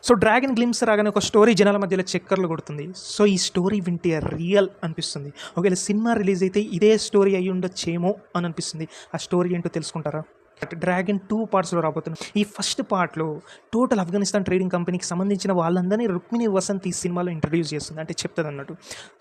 So 'dragon glimpse' రాగానే ఒక story జనాల మధ్యలో చక్కర్లు కొడుతుంది. సో ఈ స్టోరీ వింటే రియల్ అనిపిస్తుంది. ఒకవేళ సినిమా రిలీజ్ అయితే ఇదే స్టోరీ అయ్యి ఉండొచ్చేమో అని అనిపిస్తుంది. ఆ స్టోరీ ఏంటో తెలుసుకుంటారా? 'డ్రాగన్' 2 పార్ట్స్‌లో రాబోతుంది. ఈ ఫస్ట్ పార్ట్‌లో టోటల్ ఆఫ్ఘనిస్తాన్ ట్రేడింగ్ కంపెనీకి సంబంధించిన వాళ్ళందరినీ 'రుక్మిణి వసంత్' ఈ సినిమాలో ఇంట్రడ్యూస్ చేస్తుంది. అంటే చెప్తదన్నట్టు.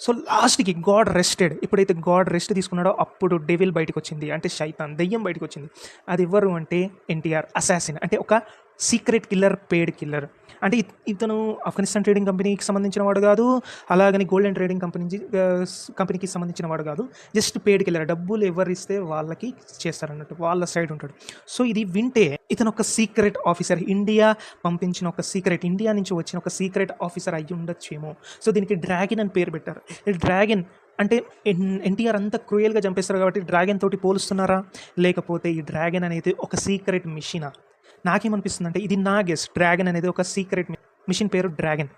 సో లాస్ట్‌కి గాడ్ రెస్టెడ్. ఎప్పుడైతే గాడ్ రెస్ట్ తీసుకున్నాడో అప్పుడు డెవిల్ బయటకొచ్చింది. అంటే శైతాన్, దెయ్యం బయటకొచ్చింది. అది ఎవరు అంటే ఎన్టీఆర్ అసాసిన్. అంటే ఒక సీక్రెట్ కిల్లర్, పెయిడ్ కిల్లర్. అంటే ఇతను ఆఫ్ఘనిస్తాన్ ట్రేడింగ్ కంపెనీకి సంబంధించిన వాడు కాదు, అలాగని గోల్డెన్ ట్రేడింగ్ కంపెనీకి సంబంధించిన వాడు కాదు. Just paid killer. డబ్బులు ఎవరు ఇస్తే వాళ్ళకి చేస్తారన్నట్టు, వాళ్ళ సైడ్ ఉంటాడు. సో ఇది వింటే ఇతను ఒక సీక్రెట్ ఆఫీసర్, ఇండియా పంపించిన ఒక సీక్రెట్, ఇండియా నుంచి వచ్చిన ఒక సీక్రెట్ ఆఫీసర్ అయ్యి ఉండొచ్చేమో. సో దీనికి డ్రాగన్ అని పేరు పెట్టారు. ఈ డ్రాగన్ అంటే ఎన్టీఆర్ అంతా క్రూయల్గా చంపేస్తారు కాబట్టి డ్రాగన్ తోటి పోలుస్తున్నారా, లేకపోతే ఈ డ్రాగన్ అనేది ఒక సీక్రెట్ మిషనా? నాకేమనిపిస్తుందంటే ఇది నా గెస్. డ్రాగన్ అనేది ఒక సీక్రెట్ మిషన్, పేరు డ్రాగన్.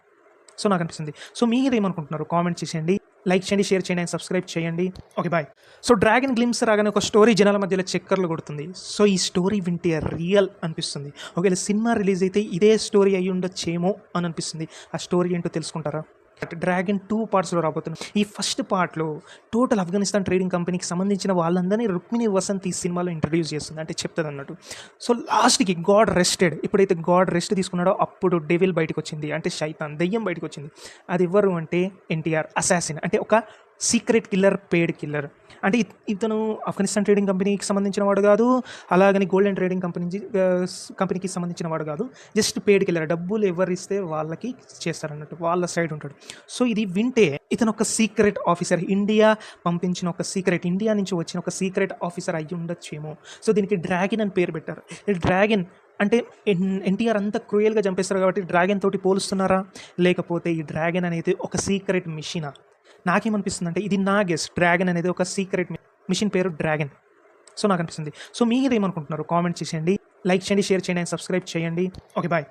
సో నాకు అనిపిస్తుంది. సో మీరేమనుకుంటున్నారు? కామెంట్ చేసేయండి, లైక్ చేయండి, షేర్ చేయండి, సబ్స్క్రైబ్ చేయండి. Okay, bye. So 'dragon glimpse' రాగానే ఒక స్టోరీ జనాల మధ్యలో చక్కర్లు కొడుతుంది. సో ఈ స్టోరీ వింటే రియల్ అనిపిస్తుంది. ఒకవేళ సినిమా రిలీజ్ అయితే ఇదే స్టోరీ అయ్యి ఉండొచ్చేమో అని అనిపిస్తుంది. ఆ స్టోరీ ఏంటో తెలుసుకుంటారా? 'డ్రాగన్' 2 పార్ట్స్‌లో రాబోతుంది. ఈ ఫస్ట్ పార్ట్‌లో టోటల్ ఆఫ్ఘనిస్తాన్ ట్రేడింగ్ కంపెనీకి సంబంధించిన వాళ్ళందరినీ 'రుక్మిణి వసంత్' ఈ సినిమాలో ఇంట్రడ్యూస్ చేస్తుంది. అంటే చెప్తదన్నట్టు. సో లాస్ట్‌కి గాడ్ రెస్టెడ్. ఎప్పుడైతే గాడ్ రెస్ట్ తీసుకున్నాడో అప్పుడు డెవిల్ బయటకొచ్చింది. అంటే శైతాన్, దెయ్యం బయటకొచ్చింది. అది ఎవరు అంటే ఎన్టీఆర్ అసాసిన్. అంటే ఒక సీక్రెట్ కిల్లర్, పెయిడ్ కిల్లర్. అంటే ఇతను ఆఫ్ఘనిస్తాన్ ట్రేడింగ్ కంపెనీకి సంబంధించిన వాడు కాదు, అలాగని గోల్డెన్ ట్రేడింగ్ కంపెనీకి సంబంధించిన వాడు కాదు. Just paid killer. డబ్బులు ఎవరు ఇస్తే వాళ్ళకి చేస్తారన్నట్టు, వాళ్ళ సైడ్ ఉంటాడు. సో ఇది వింటే ఇతను ఒక సీక్రెట్ ఆఫీసర్, ఇండియా పంపించిన ఒక సీక్రెట్, ఇండియా నుంచి వచ్చిన ఒక సీక్రెట్ ఆఫీసర్ అయ్యి ఉండొచ్చేమో. సో దీనికి డ్రాగన్ అని పేరు పెట్టారు. ఈ డ్రాగన్ అంటే ఎన్టీఆర్ అంతా క్రూయల్గా చంపేస్తారు కాబట్టి డ్రాగన్ తోటి పోలుస్తున్నారా, లేకపోతే ఈ డ్రాగన్ అనేది ఒక సీక్రెట్ మిషనా? నాకేమనిపిస్తుందంటే ఇది నా గెస్. డ్రాగన్ అనేది ఒక సీక్రెట్ మిషన్, పేరు డ్రాగన్. సో నాకు అనిపిస్తుంది. సో మీరేమనుకుంటున్నారు? కామెంట్ చేసేయండి, లైక్ చేయండి, షేర్ చేయండి, సబ్స్క్రైబ్ చేయండి. Okay, bye.